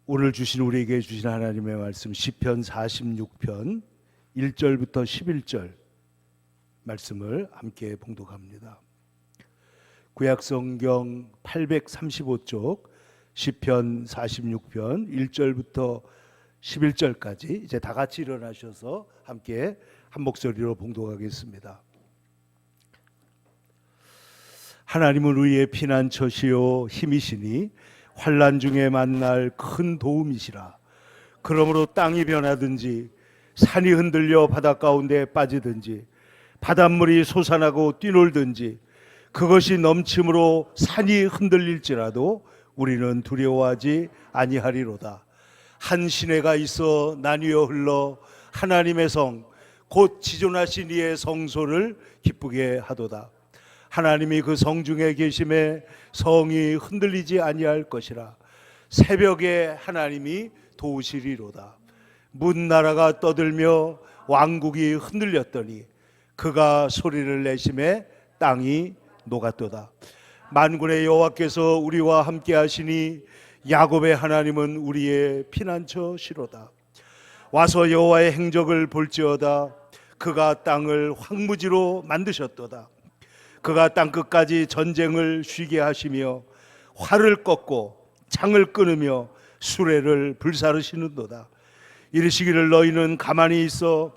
오늘 우리에게 주신 하나님의 말씀 시편 46편 1절부터 11절 말씀을 함께 봉독합니다. 구약성경 835쪽 시편 46편 1절부터 11절까지 이제 다 같이 일어나셔서 함께 한 목소리로 봉독하겠습니다. 하나님은 우리의 피난처시요 힘이시니 환난 중에 만날 큰 도움이시라. 그러므로 땅이 변하든지 산이 흔들려 바다 가운데 빠지든지 바닷물이 솟아나고 뛰놀든지 그것이 넘침으로 산이 흔들릴지라도 우리는 두려워하지 아니하리로다. 한 시내가 있어 나뉘어 흘러 하나님의 성 곧 지존하신 이의 성소를 기쁘게 하도다. 하나님이 그 성 중에 계심에 성이 흔들리지 아니할 것이라. 새벽에 하나님이 도우시리로다. 문나라가 떠들며 왕국이 흔들렸더니 그가 소리를 내심에 땅이 녹았도다. 만군의 여호와께서 우리와 함께 하시니 야곱의 하나님은 우리의 피난처시로다. 와서 여호와의 행적을 볼지어다. 그가 땅을 황무지로 만드셨도다. 그가 땅끝까지 전쟁을 쉬게 하시며 활을 꺾고 창을 끊으며 수레를 불사르시는도다. 이르시기를 너희는 가만히 있어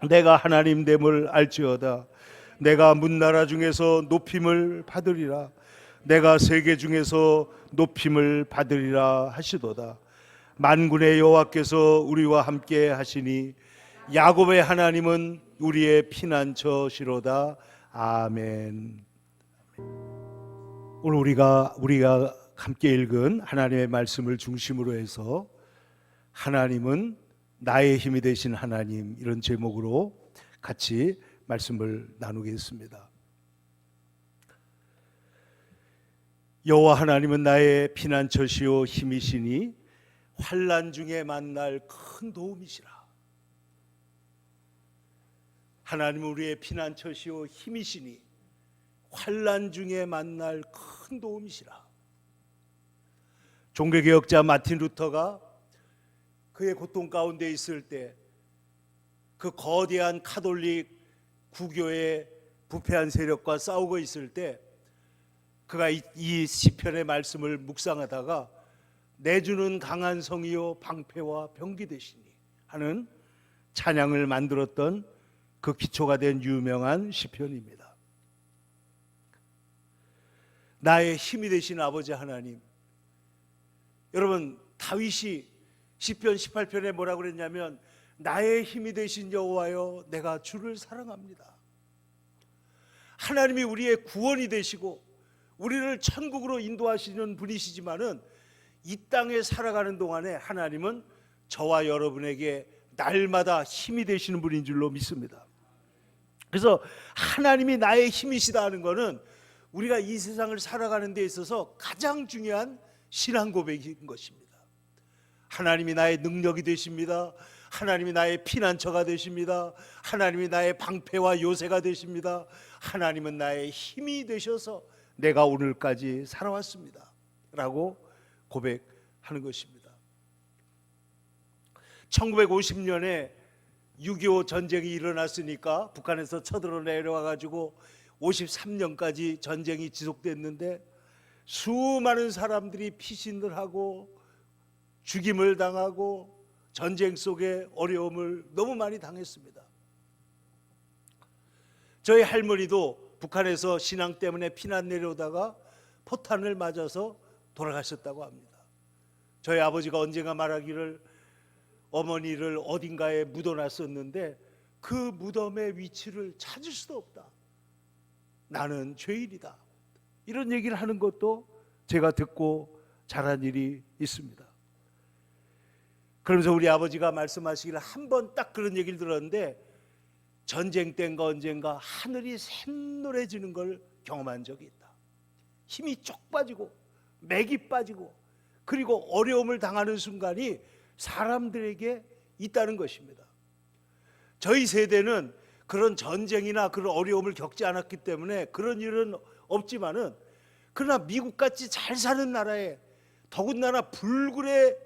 내가 하나님 됨을 알지어다. 내가 문나라 중에서 높임을 받으리라. 내가 세계 중에서 높임을 받으리라 하시도다. 만군의 여호와께서 우리와 함께 하시니 야곱의 하나님은 우리의 피난처시로다. 아멘. 오늘 우리가 함께 읽은 하나님의 말씀을 중심으로 해서 하나님은 나의 힘이 되신 하나님, 이런 제목으로 같이 말씀을 나누겠습니다. 여호와 하나님은 나의 피난처시요 힘이시니 환난 중에 만날 큰 도움이시라. 하나님은 우리의 피난처시요 힘이시니 환난 중에 만날 큰 도움이시라. 종교개혁자 마틴 루터가 그의 고통 가운데 있을 때 그 거대한 카톨릭 구교의 부패한 세력과 싸우고 있을 때 그가 이 시편의 말씀을 묵상하다가 내주는 강한 성이요 방패와 병기 되시니 하는 찬양을 만들었던 그 기초가 된 유명한 시편입니다. 나의 힘이 되신 아버지 하나님. 여러분, 다윗이 시편 18편에 뭐라고 그랬냐면 나의 힘이 되신 여호와여 내가 주를 사랑합니다. 하나님이 우리의 구원이 되시고 우리를 천국으로 인도하시는 분이시지만은 이 땅에 살아가는 동안에 하나님은 저와 여러분에게 날마다 힘이 되시는 분인 줄로 믿습니다. 그래서 하나님이 나의 힘이시다 하는 것은 우리가 이 세상을 살아가는 데 있어서 가장 중요한 신앙 고백인 것입니다. 하나님이 나의 능력이 되십니다. 하나님이 나의 피난처가 되십니다. 하나님이 나의 방패와 요새가 되십니다. 하나님은 나의 힘이 되셔서 내가 오늘까지 살아왔습니다 라고 고백하는 것입니다. 1950년에 6.25 전쟁이 일어났으니까 북한에서 쳐들어 내려와 가지고 53년까지 전쟁이 지속됐는데 수많은 사람들이 피신을 하고 죽임을 당하고 전쟁 속에 어려움을 너무 많이 당했습니다. 저희 할머니도 북한에서 신앙 때문에 피난 내려오다가 포탄을 맞아서 돌아가셨다고 합니다. 저희 아버지가 언젠가 말하기를 어머니를 어딘가에 묻어놨었는데 그 무덤의 위치를 찾을 수도 없다. 나는 죄인이다. 이런 얘기를 하는 것도 제가 듣고 자란 일이 있습니다. 그러면서 우리 아버지가 말씀하시기를 한 번 딱 그런 얘기를 들었는데 전쟁 때인가 언젠가 하늘이 샛노래지는 걸 경험한 적이 있다. 힘이 쪽 빠지고 맥이 빠지고 그리고 어려움을 당하는 순간이 사람들에게 있다는 것입니다. 저희 세대는 그런 전쟁이나 그런 어려움을 겪지 않았기 때문에 그런 일은 없지만은 그러나 미국같이 잘 사는 나라에 더군다나 불굴의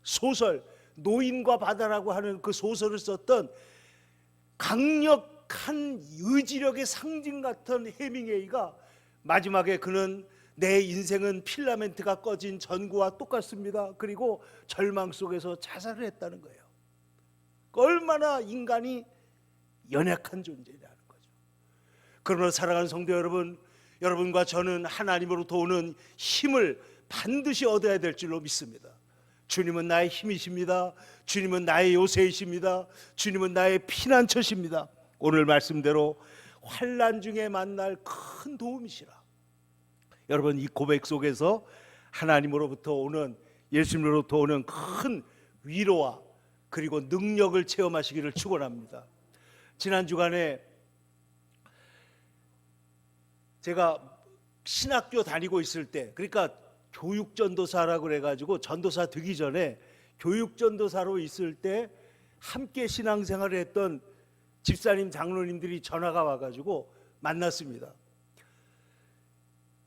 소설 노인과 바다라고 하는 그 소설을 썼던 강력한 의지력의 상징 같은 해밍웨이가 마지막에 그는 내 인생은 필라멘트가 꺼진 전구와 똑같습니다. 그리고 절망 속에서 자살을 했다는 거예요. 얼마나 인간이 연약한 존재냐는 거죠. 그러나 사랑하는 성도 여러분, 여러분과 저는 하나님으로부터 오는 힘을 반드시 얻어야 될 줄로 믿습니다. 주님은 나의 힘이십니다. 주님은 나의 요새이십니다. 주님은 나의 피난처십니다. 오늘 말씀대로 환난 중에 만날 큰 도움이시라. 여러분, 이 고백 속에서 하나님으로부터 오는, 예수님으로부터 오는 큰 위로와 그리고 능력을 체험하시기를 축원합니다. 지난 주간에 제가 신학교 다니고 있을 때, 그러니까 교육전도사라고 그래가지고 전도사 되기 전에 교육전도사로 있을 때 함께 신앙생활을 했던 집사님 장로님들이 전화가 와가지고 만났습니다.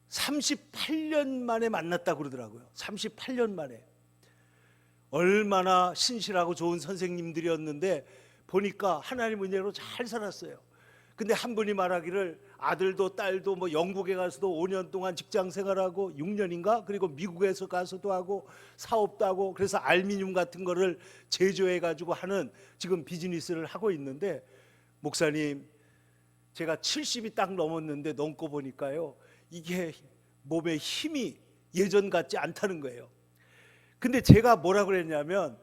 38년 만에 만났다고 그러더라고요. 38년 만에. 얼마나 신실하고 좋은 선생님들이었는데 보니까 하나님 은혜로 잘 살았어요. 근데 한 분이 말하기를 아들도 딸도 뭐 영국에 가서도 5년 동안 직장 생활하고 6년인가 그리고 미국에서 가서도 하고 사업도 하고 그래서 알미늄 같은 거를 제조해 가지고 하는 지금 비즈니스를 하고 있는데, 목사님 제가 70이 딱 넘었는데 넘고 보니까요 이게 몸에 힘이 예전 같지 않다는 거예요. 근데 제가 뭐라 그랬냐면,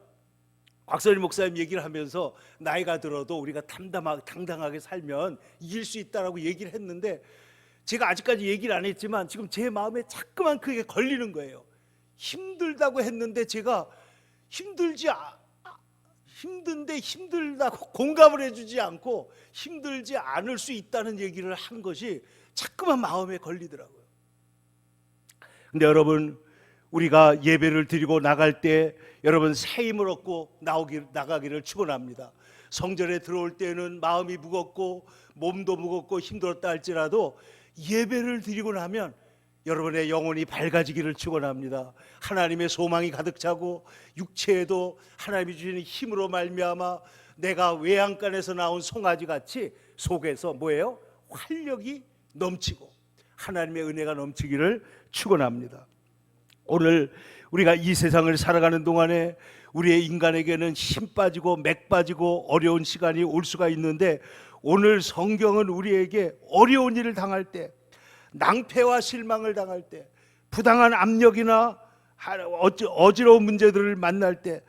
곽선희 목사님 얘기를 하면서 나이가 들어도 우리가 당당하게 살면 이길 수 있다라고 얘기를 했는데, 제가 아직까지 얘기를 안 했지만 지금 제 마음에 자꾸만 그게 걸리는 거예요. 힘들다고 했는데 제가 힘든데 힘들다고 공감을 해주지 않고 힘들지 않을 수 있다는 얘기를 한 것이 자꾸만 마음에 걸리더라고요. 근데 여러분, 우리가 예배를 드리고 나갈 때 여러분 새 힘을 얻고 나가기를 축원합니다. 성전에 들어올 때는 마음이 무겁고 몸도 무겁고 힘들었다 할지라도 예배를 드리고 나면 여러분의 영혼이 밝아지기를 축원합니다. 하나님의 소망이 가득 차고 육체에도 하나님이 주시는 힘으로 말미암아 내가 외양간에서 나온 송아지 같이 속에서 뭐예요? 활력이 넘치고 하나님의 은혜가 넘치기를 축원합니다. 오늘 우리가 이 세상을 살아가는 동안에 우리의 인간에게는 힘 빠지고 맥 빠지고 어려운 시간이 올 수가 있는데, 오늘 성경은 우리에게 어려운 일을 당할 때, 낭패와 실망을 당할 때, 부당한 압력이나 어지러운 문제들을 만날 때,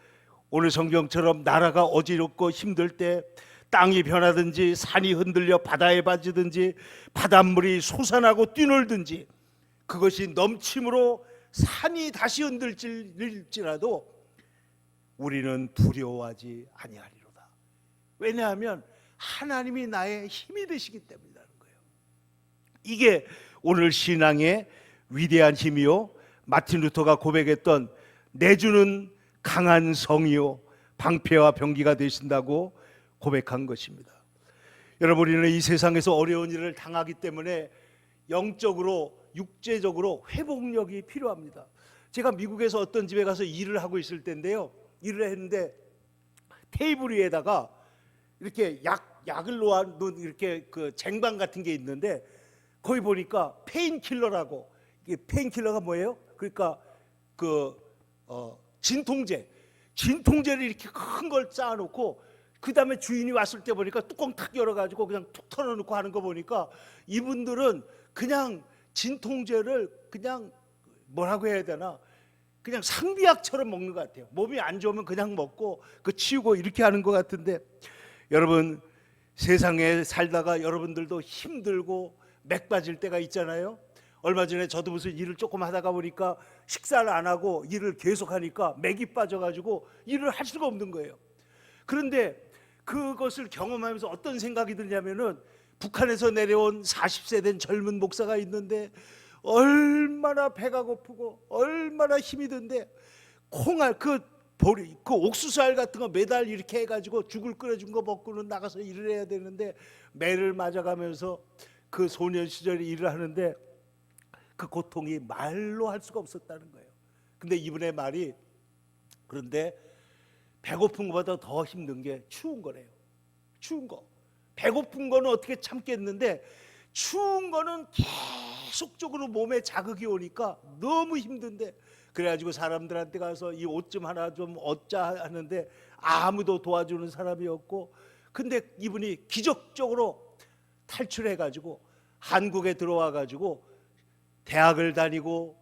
오늘 성경처럼 나라가 어지럽고 힘들 때, 땅이 변하든지 산이 흔들려 바다에 빠지든지 바닷물이 솟아나고 뛰놀든지 그것이 넘침으로 산이 다시 흔들릴지라도 우리는 두려워하지 아니하리로다. 왜냐하면 하나님이 나의 힘이 되시기 때문이라는 거예요. 이게 오늘 신앙의 위대한 힘이요, 마틴 루터가 고백했던 내주는 강한 성이요 방패와 병기가 되신다고 고백한 것입니다. 여러분, 우리는 이 세상에서 어려운 일을 당하기 때문에 영적으로 육체적으로 회복력이 필요합니다. 제가 미국에서 어떤 집에 가서 일을 하고 있을 때인데요, 일을 했는데 테이블 위에다가 이렇게 약을 놓아놓은 이렇게 그 쟁반 같은 게 있는데, 거기 보니까 페인킬러라고, 이게 페인킬러가 뭐예요? 그러니까 진통제를 이렇게 큰 걸 쌓아놓고 그 다음에 주인이 왔을 때 보니까 뚜껑 탁 열어가지고 그냥 툭 털어놓고 하는 거 보니까 이분들은 그냥 진통제를 그냥 뭐라고 해야 되나, 그냥 상비약처럼 먹는 것 같아요. 몸이 안 좋으면 그냥 먹고 그 치우고 이렇게 하는 것 같은데, 여러분 세상에 살다가 여러분들도 힘들고 맥 빠질 때가 있잖아요. 얼마 전에 저도 무슨 일을 조금 하다가 보니까 식사를 안 하고 일을 계속 하니까 맥이 빠져가지고 일을 할 수가 없는 거예요. 그런데 그것을 경험하면서 어떤 생각이 드냐면은, 북한에서 내려온 40세 된 젊은 목사가 있는데 얼마나 배가 고프고 얼마나 힘이 든데 콩알 그 옥수수알 같은 거 매달 이렇게 해가지고 죽을 끓여준 거 먹고는 나가서 일을 해야 되는데 매를 맞아가면서 그 소년 시절에 일을 하는데 그 고통이 말로 할 수가 없었다는 거예요. 근데 이분의 말이 그런데 배고픈 것보다 더 힘든 게 추운 거래요. 추운 거. 배고픈 거는 어떻게 참겠는데 추운 거는 계속적으로 몸에 자극이 오니까 너무 힘든데, 그래가지고 사람들한테 가서 이 옷 좀 하나 좀 얻자 하는데 아무도 도와주는 사람이 없고, 근데 이분이 기적적으로 탈출해가지고 한국에 들어와가지고 대학을 다니고,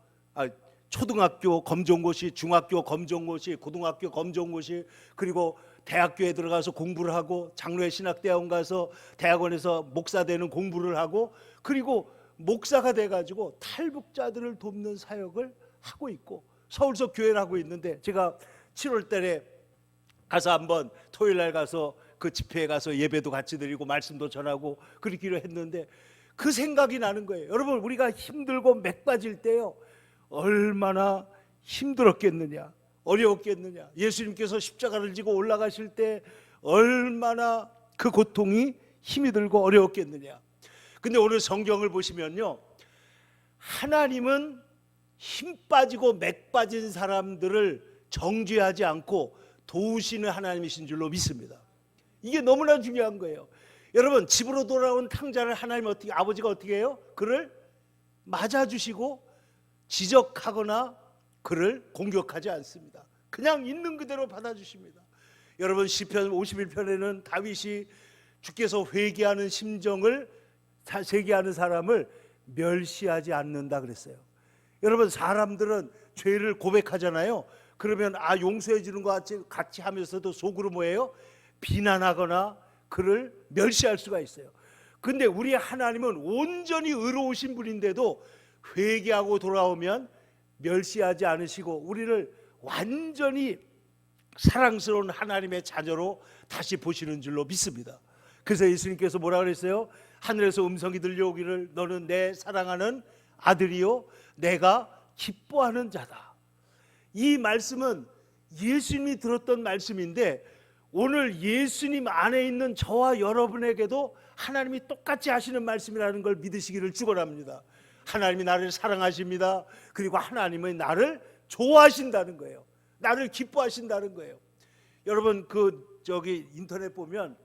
초등학교 검정고시, 중학교 검정고시, 고등학교 검정고시, 그리고 대학교에 들어가서 공부를 하고 장로회 신학대학원 가서 대학원에서 목사 되는 공부를 하고, 그리고 목사가 돼가지고 탈북자들을 돕는 사역을 하고 있고 서울서 교회를 하고 있는데, 제가 7월 달에 가서 한번 토요일 날 가서 그 집회에 가서 예배도 같이 드리고 말씀도 전하고 그러기로 했는데 그 생각이 나는 거예요. 여러분, 우리가 힘들고 맥 빠질 때요, 얼마나 힘들었겠느냐, 어려웠겠느냐. 예수님께서 십자가를 지고 올라가실 때 얼마나 그 고통이 힘이 들고 어려웠겠느냐. 근데 오늘 성경을 보시면요, 하나님은 힘 빠지고 맥 빠진 사람들을 정죄하지 않고 도우시는 하나님이신 줄로 믿습니다. 이게 너무나 중요한 거예요. 여러분, 집으로 돌아온 탕자를 하나님 어떻게, 아버지가 어떻게 해요? 그를 맞아주시고 지적하거나 그를 공격하지 않습니다. 그냥 있는 그대로 받아주십니다. 여러분, 시편 51편에는 다윗이 주께서 회개하는 심정을 회개하는 사람을 멸시하지 않는다 그랬어요. 여러분, 사람들은 죄를 고백하잖아요. 그러면 용서해 주는 것 같이 하면서도 속으로 뭐예요? 비난하거나 그를 멸시할 수가 있어요. 근데 우리 하나님은 온전히 의로우신 분인데도 회개하고 돌아오면 멸시하지 않으시고 우리를 완전히 사랑스러운 하나님의 자녀로 다시 보시는 줄로 믿습니다. 그래서 예수님께서 뭐라 그랬어요? 하늘에서 음성이 들려오기를 너는 내 사랑하는 아들이요 내가 기뻐하는 자다. 이 말씀은 예수님이 들었던 말씀인데 오늘 예수님 안에 있는 저와 여러분에게도 하나님이 똑같이 하시는 말씀이라는 걸 믿으시기를 축원합니다. 하나님이 나를 사랑하십니다. 그리고 하나님은 나를 좋아하신다는 거예요. 나를 기뻐하신다는 거예요. 여러분, 인터넷 보면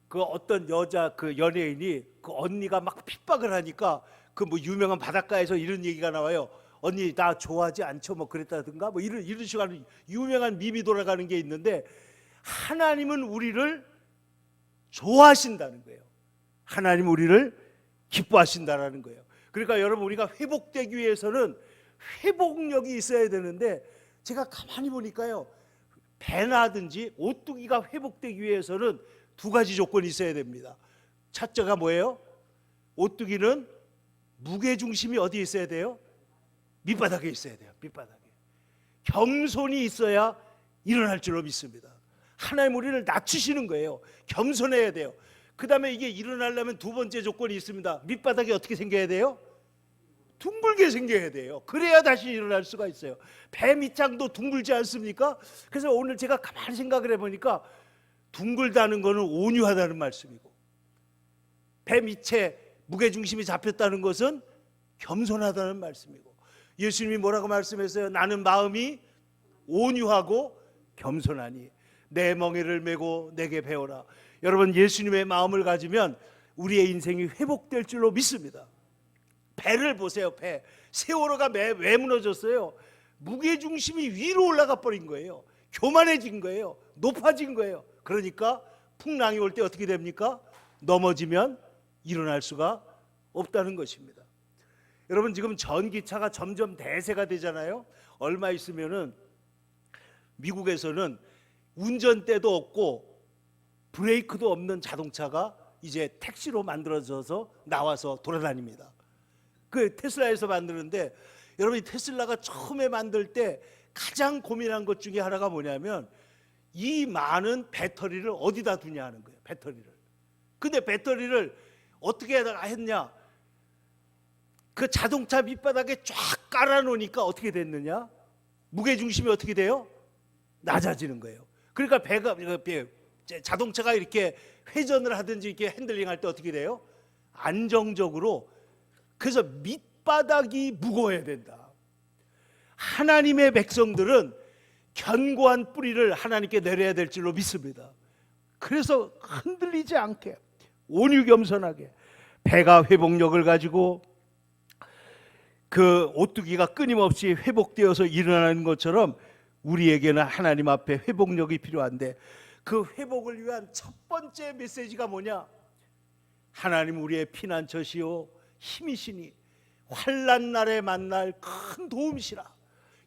그 어떤 여자 그 연예인이 그 언니가 막 핍박을 하니까 그 뭐 유명한 바닷가에서 이런 얘기가 나와요. 언니 나 좋아하지 않죠? 뭐 그랬다든가 뭐 이런 식으로 유명한 밈이 돌아가는 게 있는데, 하나님은 우리를 좋아하신다는 거예요. 하나님 우리를 기뻐하신다라는 거예요. 그러니까 여러분, 우리가 회복되기 위해서는 회복력이 있어야 되는데, 제가 가만히 보니까요, 배나든지 오뚜기가 회복되기 위해서는 두 가지 조건이 있어야 됩니다. 첫째가 뭐예요? 오뚜기는 무게중심이 어디에 있어야 돼요? 밑바닥에 있어야 돼요. 밑바닥에. 겸손이 있어야 일어날 줄로 믿습니다. 하나님 우리를 낮추시는 거예요. 겸손해야 돼요. 그 다음에 이게 일어나려면 두 번째 조건이 있습니다. 밑바닥이 어떻게 생겨야 돼요? 둥글게 생겨야 돼요. 그래야 다시 일어날 수가 있어요. 배 밑장도 둥글지 않습니까? 그래서 오늘 제가 가만히 생각을 해보니까 둥글다는 것은 온유하다는 말씀이고, 배 밑에 무게중심이 잡혔다는 것은 겸손하다는 말씀이고, 예수님이 뭐라고 말씀했어요? 나는 마음이 온유하고 겸손하니 내 멍에를 메고 내게 배워라. 여러분, 예수님의 마음을 가지면 우리의 인생이 회복될 줄로 믿습니다. 배를 보세요. 배. 세월호가 왜 무너졌어요? 무게중심이 위로 올라가 버린 거예요. 교만해진 거예요. 높아진 거예요. 그러니까 풍랑이 올 때 어떻게 됩니까? 넘어지면 일어날 수가 없다는 것입니다. 여러분, 지금 전기차가 점점 대세가 되잖아요. 얼마 있으면은 미국에서는 운전대도 없고 브레이크도 없는 자동차가 이제 택시로 만들어져서 나와서 돌아다닙니다. 그 테슬라에서 만드는데, 여러분, 이 테슬라가 처음에 만들 때 가장 고민한 것 중에 하나가 뭐냐면 이 많은 배터리를 어디다 두냐 하는 거예요. 배터리를. 근데 배터리를 어떻게 했냐? 그 자동차 밑바닥에 쫙 깔아놓으니까 어떻게 됐느냐? 무게중심이 어떻게 돼요? 낮아지는 거예요. 그러니까 자동차가 이렇게 회전을 하든지 이렇게 핸들링할 때 어떻게 돼요? 안정적으로. 그래서 밑바닥이 무거워야 된다. 하나님의 백성들은 견고한 뿌리를 하나님께 내려야 될 줄로 믿습니다. 그래서 흔들리지 않게 온유겸손하게 배가 회복력을 가지고 그 오뚜기가 끊임없이 회복되어서 일어나는 것처럼 우리에게는 하나님 앞에 회복력이 필요한데, 그 회복을 위한 첫 번째 메시지가 뭐냐? 하나님 우리의 피난처시요 힘이시니 환난 날에 만날 큰 도움이시라.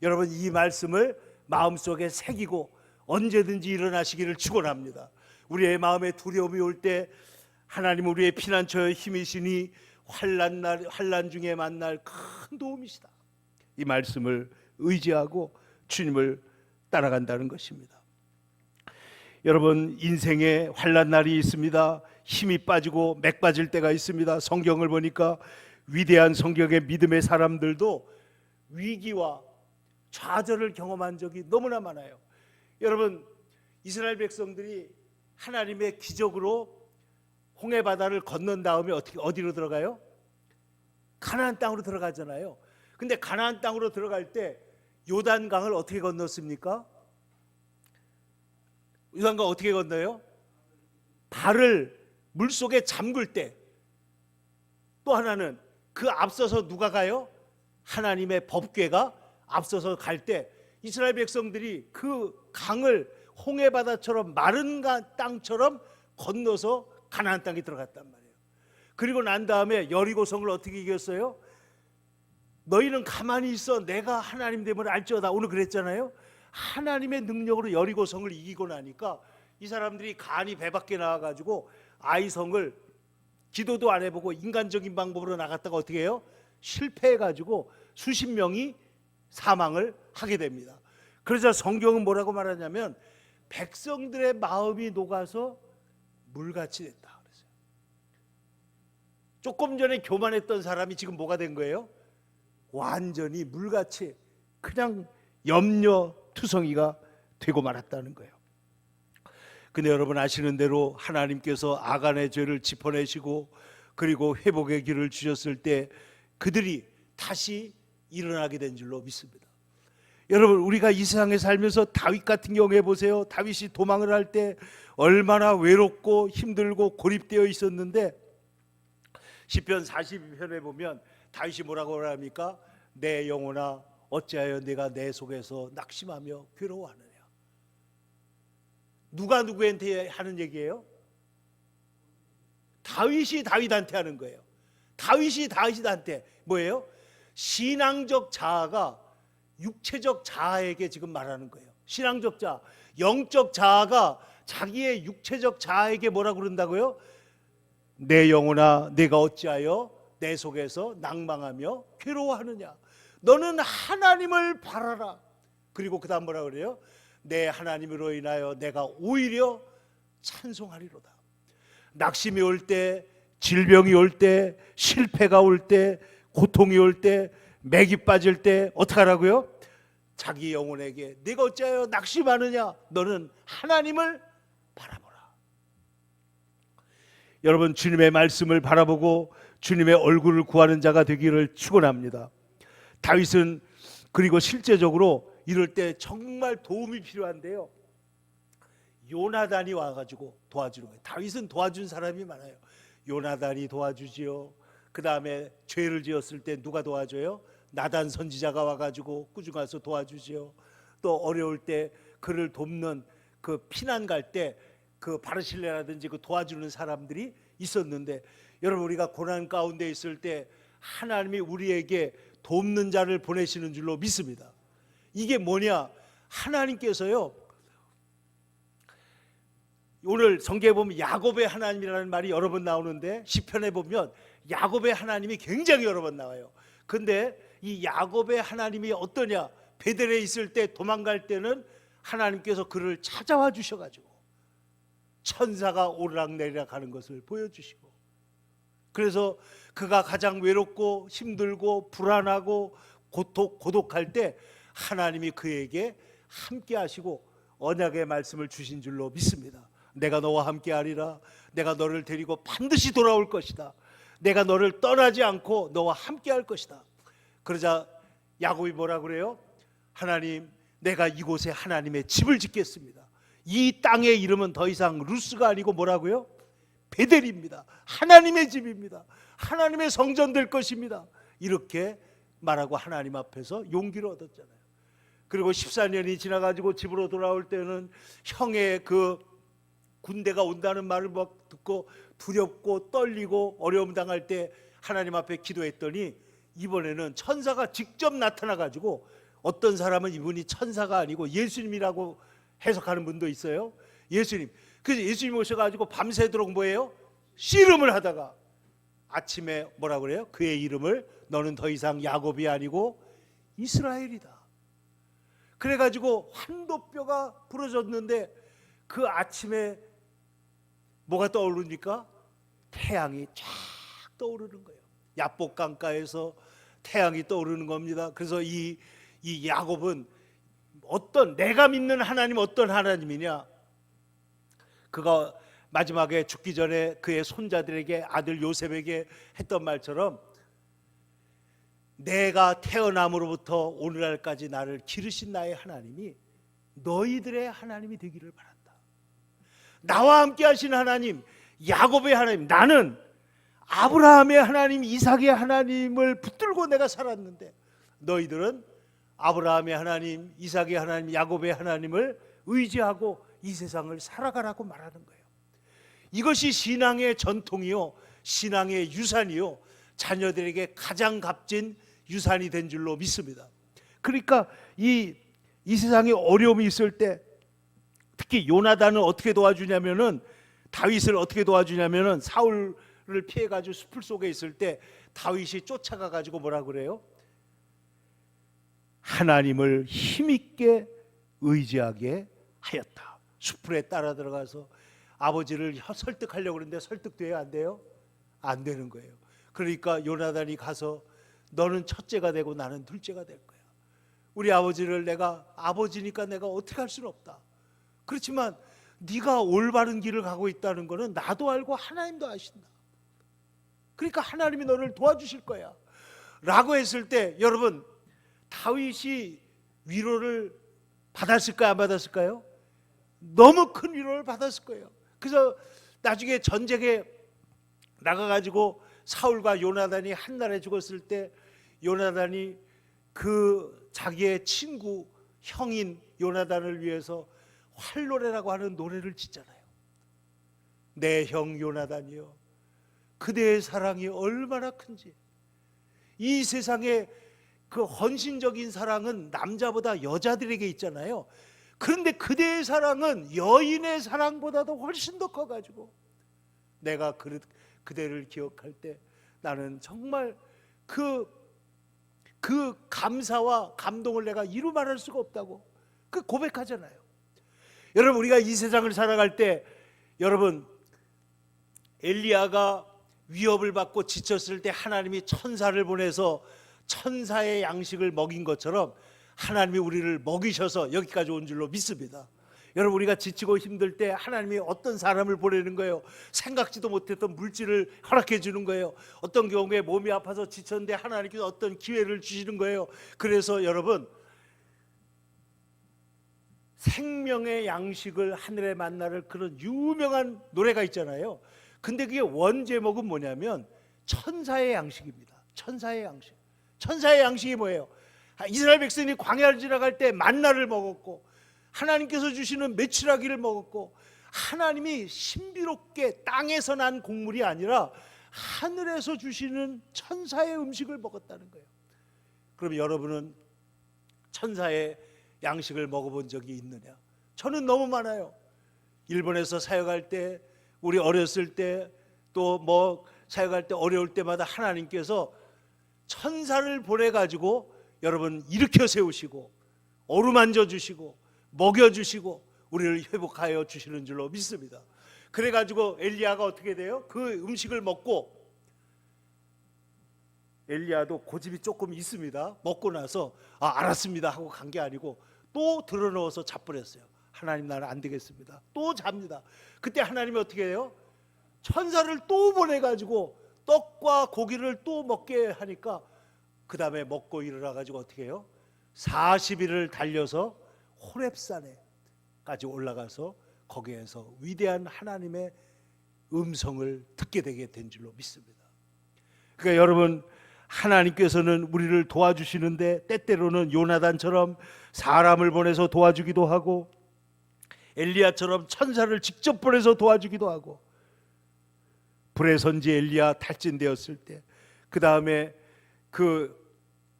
여러분, 이 말씀을 마음속에 새기고 언제든지 일어나시기를 축원합니다. 우리의 마음에 두려움이 올 때 하나님 우리의 피난처의 힘이시니 환난 중에 만날 큰 도움이시다. 이 말씀을 의지하고 주님을 따라간다는 것입니다. 여러분, 인생에 환난 날이 있습니다. 힘이 빠지고 맥 빠질 때가 있습니다. 성경을 보니까 위대한 성경의 믿음의 사람들도 위기와 좌절을 경험한 적이 너무나 많아요. 여러분, 이스라엘 백성들이 하나님의 기적으로 홍해 바다를 건넌 다음에 어디로 들어가요? 가나안 땅으로 들어가잖아요. 근데 가나안 땅으로 들어갈 때 요단강을 어떻게 건넜습니까? 요단강 어떻게 건너요? 발을 물속에 잠글 때. 또 하나는 그 앞서서 누가 가요? 하나님의 법궤가 앞서서 갈 때 이스라엘 백성들이 그 강을 홍해 바다처럼 마른 땅처럼 건너서 가나안 땅에 들어갔단 말이에요. 그리고 난 다음에 여리고성을 어떻게 이겼어요? 너희는 가만히 있어, 내가 하나님 됨을 알지어다. 오늘 그랬잖아요. 하나님의 능력으로 여리고성을 이기고 나니까 이 사람들이 간이 배 밖에 나와가지고 아이성을 기도도 안 해보고 인간적인 방법으로 나갔다가 어떻게 해요? 실패해가지고 수십 명이 사망을 하게 됩니다. 그래서 성경은 뭐라고 말하냐면 백성들의 마음이 녹아서 물같이 됐다 그랬어요. 조금 전에 교만했던 사람이 지금 뭐가 된 거예요? 완전히 물같이 그냥 염려투성이가 되고 말았다는 거예요. 근데 여러분 아시는 대로 하나님께서 아간의 죄를 짚어내시고 그리고 회복의 길을 주셨을 때 그들이 다시 일어나게 된 줄로 믿습니다. 여러분, 우리가 이 세상에 살면서 다윗 같은 경우에 보세요. 다윗이 도망을 할 때 얼마나 외롭고 힘들고 고립되어 있었는데 시편 42편에 보면 다윗이 뭐라고 합니까? 내 영혼아 어찌하여 내가 내 속에서 낙심하며 괴로워하느냐. 누가 누구한테 하는 얘기예요? 다윗이 다윗한테 하는 거예요. 다윗이 다윗한테 뭐예요? 신앙적 자아가 육체적 자아에게 지금 말하는 거예요. 신앙적 자아, 영적 자아가 자기의 육체적 자아에게 뭐라고 그런다고요? 내 영혼아 내가 어찌하여 내 속에서 낭망하며 괴로워하느냐. 너는 하나님을 바라라. 그리고 그 다음 뭐라 그래요? 내 하나님으로 인하여 내가 오히려 찬송하리로다. 낙심이 올 때, 질병이 올 때, 실패가 올 때, 고통이 올 때, 맥이 빠질 때 어떻게 하라고요? 자기 영혼에게 네가 어찌하여 낙심하느냐. 너는 하나님을 바라보라. 여러분, 주님의 말씀을 바라보고 주님의 얼굴을 구하는 자가 되기를 축원합니다. 다윗은 그리고 실제적으로 이럴 때 정말 도움이 필요한데요, 요나단이 와가지고 도와주는 거예요. 다윗은 도와준 사람이 많아요. 요나단이 도와주지요. 그 다음에 죄를 지었을 때 누가 도와줘요? 나단 선지자가 와가지고 꾸중해서 도와주지요. 또 어려울 때 그를 돕는 그 피난 갈 때 그 바르실레라든지 그 도와주는 사람들이 있었는데, 여러분 우리가 고난 가운데 있을 때 하나님이 우리에게 돕는 자를 보내시는 줄로 믿습니다. 이게 뭐냐? 하나님께서요, 오늘 성경에 보면 야곱의 하나님이라는 말이 여러 번 나오는데 시편에 보면 야곱의 하나님이 굉장히 여러 번 나와요. 근데 이 야곱의 하나님이 어떠냐? 베델에 있을 때 도망갈 때는 하나님께서 그를 찾아와 주셔가지고 천사가 오르락내리락 하는 것을 보여주시고, 그래서 그가 가장 외롭고 힘들고 불안하고 고독할 때 하나님이 그에게 함께 하시고 언약의 말씀을 주신 줄로 믿습니다. 내가 너와 함께 하리라. 내가 너를 데리고 반드시 돌아올 것이다. 내가 너를 떠나지 않고 너와 함께 할 것이다. 그러자 야곱이 뭐라 그래요? 하나님, 내가 이곳에 하나님의 집을 짓겠습니다. 이 땅의 이름은 더 이상 루스가 아니고 뭐라고요? 베델입니다. 하나님의 집입니다. 하나님의 성전 될 것입니다. 이렇게 말하고 하나님 앞에서 용기를 얻었잖아요. 그리고 14년이 지나가지고 집으로 돌아올 때는 형의 그 군대가 온다는 말을 막 듣고 두렵고 떨리고 어려움 당할 때 하나님 앞에 기도했더니 이번에는 천사가 직접 나타나 가지고, 어떤 사람은 이분이 천사가 아니고 예수님이라고 해석하는 분도 있어요. 예수님. 그래서 예수님 오셔가지고 밤새도록 뭐예요? 씨름을 하다가 아침에 뭐라 그래요? 그의 이름을 너는 더 이상 야곱이 아니고 이스라엘이다. 그래가지고 환도뼈가 부러졌는데 그 아침에 뭐가 떠오르니까 태양이 쫙 떠오르는 거예요. 야복 강가에서 태양이 떠오르는 겁니다. 그래서 이 야곱은 어떤, 내가 믿는 하나님 어떤 하나님이냐, 그가 마지막에 죽기 전에 그의 손자들에게, 아들 요셉에게 했던 말처럼 내가 태어남으로부터 오늘날까지 나를 기르신 나의 하나님이 너희들의 하나님이 되기를 바란다. 나와 함께 하신 하나님, 야곱의 하나님, 나는 아브라함의 하나님, 이삭의 하나님을 붙들고 내가 살았는데 너희들은 아브라함의 하나님, 이삭의 하나님, 야곱의 하나님을 의지하고 이 세상을 살아가라고 말하는 거예요. 이것이 신앙의 전통이요, 신앙의 유산이요, 자녀들에게 가장 값진 유산이 된 줄로 믿습니다. 그러니까 이 세상에 어려움이 있을 때 특히 요나단을 어떻게 도와주냐면은, 다윗을 어떻게 도와주냐면은, 사울을 피해가지고 숲을 속에 있을 때 다윗이 쫓아가 가지고 뭐라 그래요? 하나님을 힘있게 의지하게 하였다. 숲에 따라 들어가서 아버지를 설득하려고 그러는데 설득돼요? 안 돼요? 안 되는 거예요. 그러니까 요나단이 가서 너는 첫째가 되고 나는 둘째가 될 거야. 우리 아버지를 내가 아버지니까 내가 어떻게 할 수는 없다. 그렇지만 네가 올바른 길을 가고 있다는 것은 나도 알고 하나님도 아신다. 그러니까 하나님이 너를 도와주실 거야 라고 했을 때, 여러분, 다윗이 위로를 받았을까요? 안 받았을까요? 너무 큰 위로를 받았을 거예요. 그래서 나중에 전쟁에 나가가지고 사울과 요나단이 한날에 죽었을 때 요나단이 그 자기의 친구 형인 요나단을 위해서 활노래라고 하는 노래를 짓잖아요. 내 형 요나단이여, 그대의 사랑이 얼마나 큰지. 이 세상에 그 헌신적인 사랑은 남자보다 여자들에게 있잖아요. 그런데 그대의 사랑은 여인의 사랑보다도 훨씬 더 커가지고 내가 그대를 기억할 때 나는 정말 그 감사와 감동을 내가 이루 말할 수가 없다고 그 고백하잖아요. 여러분, 우리가 이 세상을 살아갈 때, 여러분, 엘리야가 위협을 받고 지쳤을 때 하나님이 천사를 보내서 천사의 양식을 먹인 것처럼 하나님이 우리를 먹이셔서 여기까지 온 줄로 믿습니다. 여러분, 우리가 지치고 힘들 때 하나님이 어떤 사람을 보내는 거예요? 생각지도 못했던 물질을 허락해 주는 거예요. 어떤 경우에 몸이 아파서 지쳤는데 하나님께서 어떤 기회를 주시는 거예요. 그래서 여러분, 생명의 양식을 하늘에 만나를, 그런 유명한 노래가 있잖아요. 근데 그게 원제목은 뭐냐면 천사의 양식입니다. 천사의 양식. 천사의 양식이 뭐예요? 이스라엘 백성이 광야를 지나갈 때 만나를 먹었고, 하나님께서 주시는 메추라기를 먹었고, 하나님이 신비롭게 땅에서 난 곡물이 아니라 하늘에서 주시는 천사의 음식을 먹었다는 거예요. 그럼 여러분은 천사의 양식을 먹어본 적이 있느냐? 저는 너무 많아요. 일본에서 사역할 때, 우리 어렸을 때, 또 뭐 사역할 때 어려울 때마다 하나님께서 천사를 보내가지고 여러분 일으켜 세우시고 어루만져 주시고 먹여 주시고 우리를 회복하여 주시는 줄로 믿습니다. 그래가지고 엘리야가 어떻게 돼요? 그 음식을 먹고, 엘리야도 고집이 조금 있습니다. 먹고 나서 알았습니다 하고 간 게 아니고 또 들어넣어서 자버렸어요. 하나님, 나는 안 되겠습니다. 또 잡니다. 그때 하나님이 어떻게 해요? 천사를 또 보내가지고 떡과 고기를 또 먹게 하니까 그 다음에 먹고 일어나가지고 어떻게 해요? 40일을 달려서 호렙산에까지 올라가서 거기에서 위대한 하나님의 음성을 듣게 되게 된 줄로 믿습니다. 그러니까 여러분, 하나님께서는 우리를 도와주시는데 때때로는 요나단처럼 사람을 보내서 도와주기도 하고, 엘리야처럼 천사를 직접 보내서 도와주기도 하고, 불의 선지 엘리야 탈진되었을 때, 그 다음에 그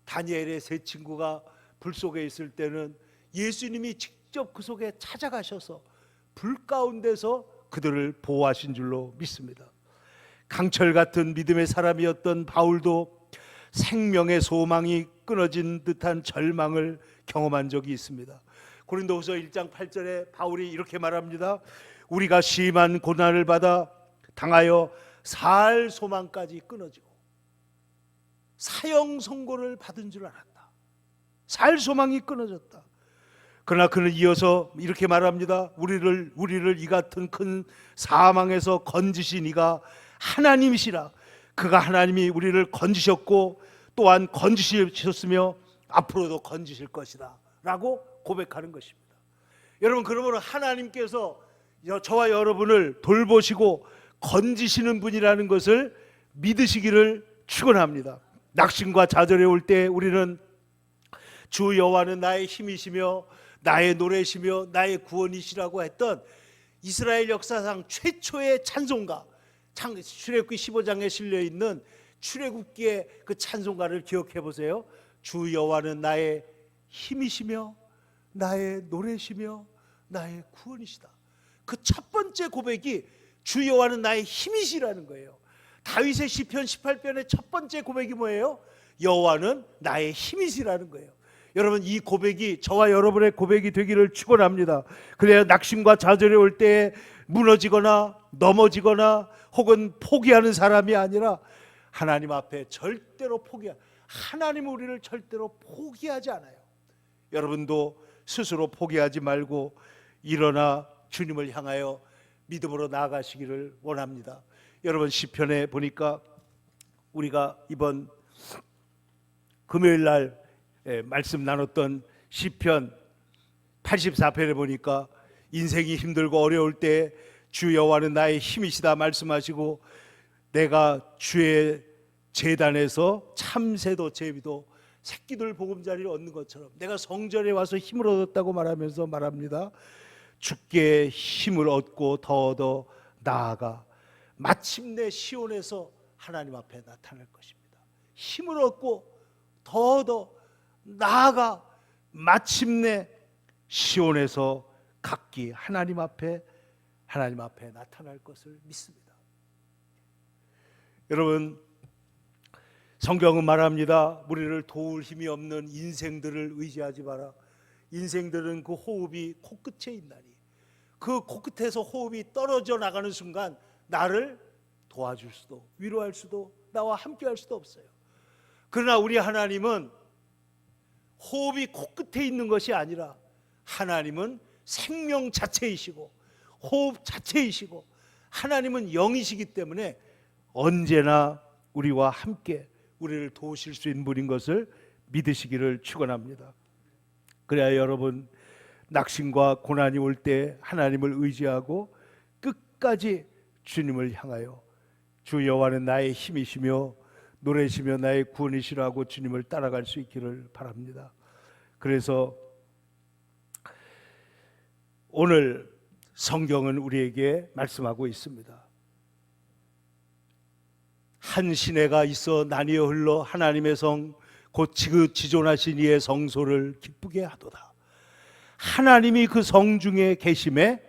다니엘의 세 친구가 불 속에 있을 때는 예수님이 직접 그 속에 찾아가셔서 불 가운데서 그들을 보호하신 줄로 믿습니다. 강철 같은 믿음의 사람이었던 바울도 생명의 소망이 끊어진 듯한 절망을 경험한 적이 있습니다. 고린도후서 1장 8절에 바울이 이렇게 말합니다. 우리가 심한 고난을 받아 당하여 살 소망까지 끊어지고 사형 선고를 받은 줄 알았다. 살 소망이 끊어졌다. 그러나 그는 이어서 이렇게 말합니다. 우리를 이 같은 큰 사망에서 건지신 이가 하나님이시라. 그가 하나님이 우리를 건지셨고 또한 건지셨으며 앞으로도 건지실 것이다 라고 고백하는 것입니다. 여러분, 그러므로 하나님께서 저와 여러분을 돌보시고 건지시는 분이라는 것을 믿으시기를 축원합니다. 낙심과 좌절에 올 때 우리는 주 여호와는 나의 힘이시며 나의 노래시며 나의 구원이시라고 했던 이스라엘 역사상 최초의 찬송가, 출애굽기 15장에 실려있는 출애굽기의 그 찬송가를 기억해 보세요. 주 여호와는 나의 힘이시며 나의 노래시며 나의 구원이시다. 그 첫 번째 고백이 주 여호와는 나의 힘이시라는 거예요. 다윗의 시편 18편의 첫 번째 고백이 뭐예요? 여호와는 나의 힘이시라는 거예요. 여러분, 이 고백이 저와 여러분의 고백이 되기를 축원합니다. 그래야 낙심과 좌절이 올 때 무너지거나 넘어지거나 혹은 포기하는 사람이 아니라 하나님 앞에 절대로 하나님은 우리를 절대로 포기하지 않아요. 여러분도 스스로 포기하지 말고 일어나 주님을 향하여 믿음으로 나아가시기를 원합니다. 여러분, 시편에 보니까 우리가 이번 금요일 날 말씀 나눴던 시편 84편에 보니까 인생이 힘들고 어려울 때 주 여호와는 나의 힘이시다 말씀하시고, 내가 주의 제단에서 참새도 제비도 새끼들 보금자리를 얻는 것처럼 내가 성전에 와서 힘을 얻었다고 말하면서 말합니다. 주께 힘을 얻고 더 나아가 마침내 시온에서 하나님 앞에 나타날 것입니다. 힘을 얻고 더 나아가 마침내 시온에서 각기 하나님 앞에 나타날 것을 믿습니다. 여러분, 성경은 말합니다. 우리를 도울 힘이 없는 인생들을 의지하지 마라. 인생들은 그 호흡이 코끝에 있나니 그 코끝에서 호흡이 떨어져 나가는 순간 나를 도와줄 수도 위로할 수도 나와 함께 할 수도 없어요. 그러나 우리 하나님은 호흡이 코끝에 있는 것이 아니라 하나님은 생명 자체이시고 호흡 자체이시고 하나님은 영이시기 때문에 언제나 우리와 함께 우리를 도우실 수 있는 분인 것을 믿으시기를 축원합니다. 그래야 여러분, 낙심과 고난이 올 때 하나님을 의지하고 끝까지 주님을 향하여 주 여호와는 나의 힘이시며 노래시며 나의 구원이시라고 주님을 따라갈 수 있기를 바랍니다. 그래서 오늘 성경은 우리에게 말씀하고 있습니다. 한 시내가 있어 나뉘어 흘러 하나님의 성 곧 지존하신 이의 성소를 기쁘게 하도다. 하나님이 그 성 중에 계심에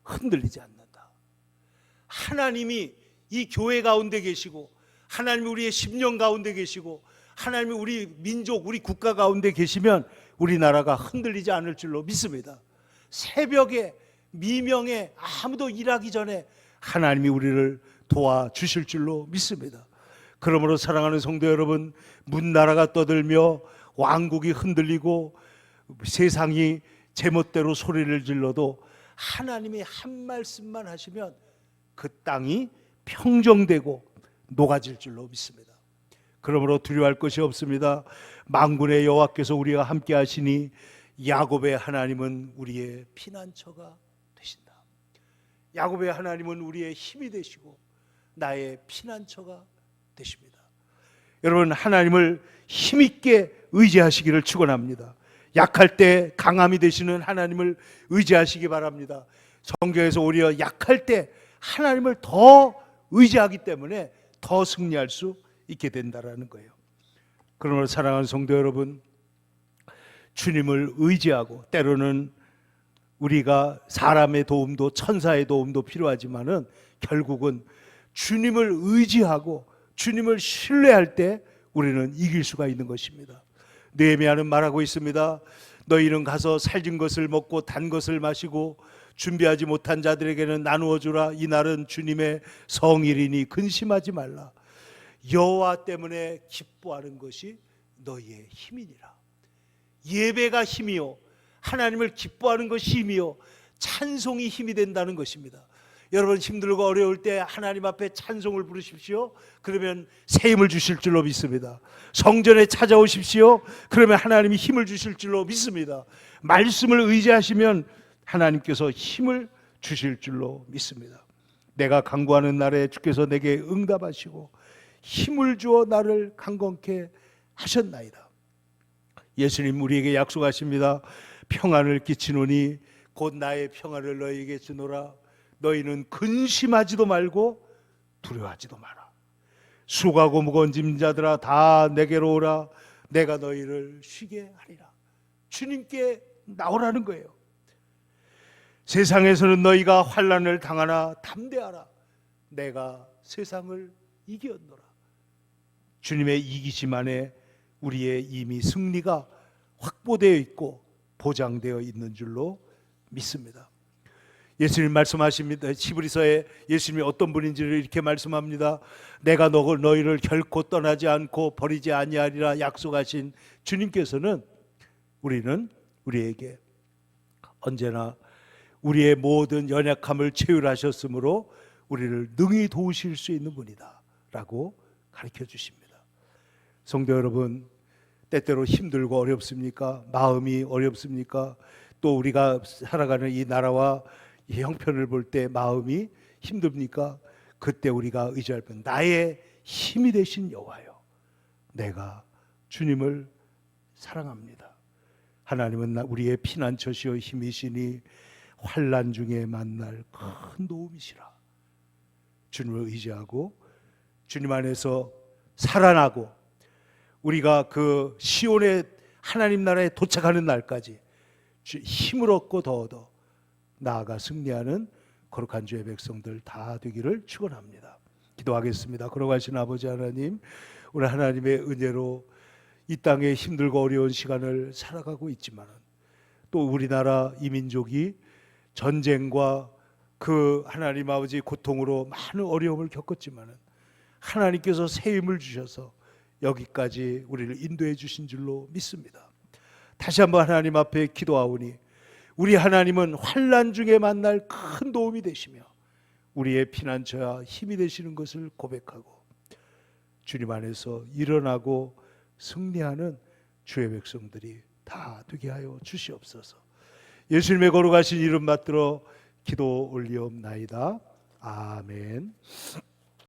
흔들리지 않는다. 하나님이 이 교회 가운데 계시고 하나님이 우리의 심령 가운데 계시고 하나님이 우리 민족, 우리 국가 가운데 계시면 우리나라가 흔들리지 않을 줄로 믿습니다. 새벽에 미명에 아무도 일하기 전에 하나님이 우리를 도와주실 줄로 믿습니다. 그러므로 사랑하는 성도 여러분, 문나라가 떠들며 왕국이 흔들리고 세상이 제멋대로 소리를 질러도 하나님이 한 말씀만 하시면 그 땅이 평정되고 녹아질 줄로 믿습니다. 그러므로 두려워할 것이 없습니다. 만군의 여호와께서 우리와 함께 하시니 야곱의 하나님은 우리의 피난처가 되신다. 야곱의 하나님은 우리의 힘이 되시고 나의 피난처가 되십니다. 여러분, 하나님을 힘있게 의지하시기를 축원합니다. 약할 때 강함이 되시는 하나님을 의지하시기 바랍니다. 성경에서 오히려 약할 때 하나님을 더 의지하기 때문에 더 승리할 수 있게 된다라는 거예요. 그러므로 사랑하는 성도 여러분, 주님을 의지하고, 때로는 우리가 사람의 도움도 천사의 도움도 필요하지만은 결국은 주님을 의지하고 주님을 신뢰할 때 우리는 이길 수가 있는 것입니다. 느헤미야는 말하고 있습니다. 너희는 가서 살진 것을 먹고 단 것을 마시고 준비하지 못한 자들에게는 나누어 주라. 이날은 주님의 성일이니 근심하지 말라. 여호와 때문에 기뻐하는 것이 너희의 힘이니라. 예배가 힘이요, 하나님을 기뻐하는 것이 힘이요, 찬송이 힘이 된다는 것입니다. 여러분, 힘들고 어려울 때 하나님 앞에 찬송을 부르십시오. 그러면 새 힘을 주실 줄로 믿습니다. 성전에 찾아오십시오. 그러면 하나님이 힘을 주실 줄로 믿습니다. 말씀을 의지하시면 하나님께서 힘을 주실 줄로 믿습니다. 내가 간구하는 날에 주께서 내게 응답하시고 힘을 주어 나를 강건케 하셨나이다. 예수님 우리에게 약속하십니다. 평안을 끼치노니 곧 나의 평안을 너희에게 주노라. 너희는 근심하지도 말고 두려워하지도 마라. 수고하고 무거운 짐진 자들아 다 내게로 오라. 내가 너희를 쉬게 하리라. 주님께 나오라는 거예요. 세상에서는 너희가 환난을 당하나 담대하라. 내가 세상을 이겼노라. 주님의 이기심 안에 우리의 이미 승리가 확보되어 있고 보장되어 있는 줄로 믿습니다. 예수님 말씀하십니다. 히브리서에 예수님이 어떤 분인지를 이렇게 말씀합니다. 내가 너희를 결코 떠나지 않고 버리지 아니하리라 약속하신 주님께서는 우리에게 언제나 우리의 모든 연약함을 체휼하셨으므로 우리를 능히 도우실 수 있는 분이다 라고 가르쳐 주십니다. 성도 여러분, 때때로 힘들고 어렵습니까? 마음이 어렵습니까? 또 우리가 살아가는 이 나라와 이 형편을 볼 때 마음이 힘듭니까? 그때 우리가 의지할 분, 나의 힘이 되신 여호와여, 내가 주님을 사랑합니다. 하나님은 우리의 피난처시요 힘이시니 환난 중에 만날 큰 도움이시라. 주님을 의지하고 주님 안에서 살아나고 우리가 그 시온의 하나님 나라에 도착하는 날까지 힘을 얻고 더 얻어 나아가 승리하는 거룩한 주의 백성들 다 되기를 축원합니다. 기도하겠습니다. 거룩하신 아버지 하나님, 우리 하나님의 은혜로 이 땅에 힘들고 어려운 시간을 살아가고 있지만 또 우리나라 이 민족이 전쟁과 그 하나님 아버지 고통으로 많은 어려움을 겪었지만 하나님께서 새 힘을 주셔서 여기까지 우리를 인도해 주신 줄로 믿습니다. 다시 한번 하나님 앞에 기도하오니 우리 하나님은 환난 중에 만날 큰 도움이 되시며 우리의 피난처야 힘이 되시는 것을 고백하고 주님 안에서 일어나고 승리하는 주의 백성들이 다 되게 하여 주시옵소서. 예수님의 거룩하신 이름 받들어 기도 올리옵나이다. 아멘.